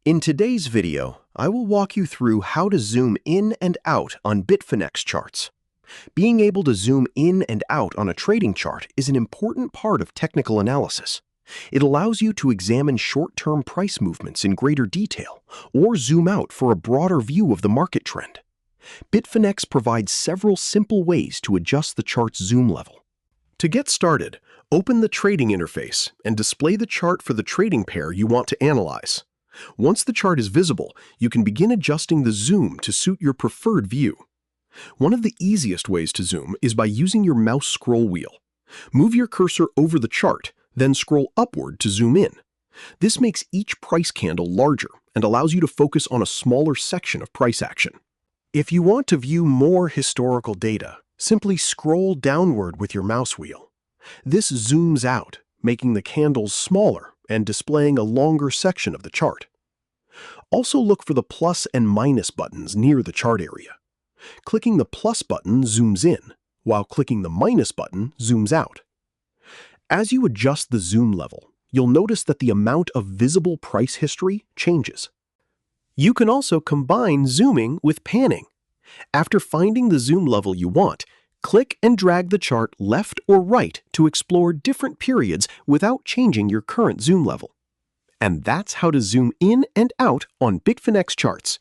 In today's video, I will walk you through how to zoom in and out on Bitfinex charts. Being able to zoom in and out on a trading chart is an important part of technical analysis. It allows you to examine short-term price movements in greater detail or zoom out for a broader view of the market trend. Bitfinex provides several simple ways to adjust the chart's zoom level. To get started, open the trading interface and display the chart for the trading pair you want to analyze. Once the chart is visible, you can begin adjusting the zoom to suit your preferred view. One of the easiest ways to zoom is by using your mouse scroll wheel. Move your cursor over the chart, then scroll upward to zoom in. This makes each price candle larger and allows you to focus on a smaller section of price action. If you want to view more historical data, simply scroll downward with your mouse wheel. This zooms out, making the candles smaller and displaying a longer section of the chart. Also look for the plus and minus buttons near the chart area. Clicking the plus button zooms in, while clicking the minus button zooms out. As you adjust the zoom level, you'll notice that the amount of visible price history changes. You can also combine zooming with panning. After finding the zoom level you want, click and drag the chart left or right to explore different periods without changing your current zoom level. And that's how to zoom in and out on Bitfinex charts.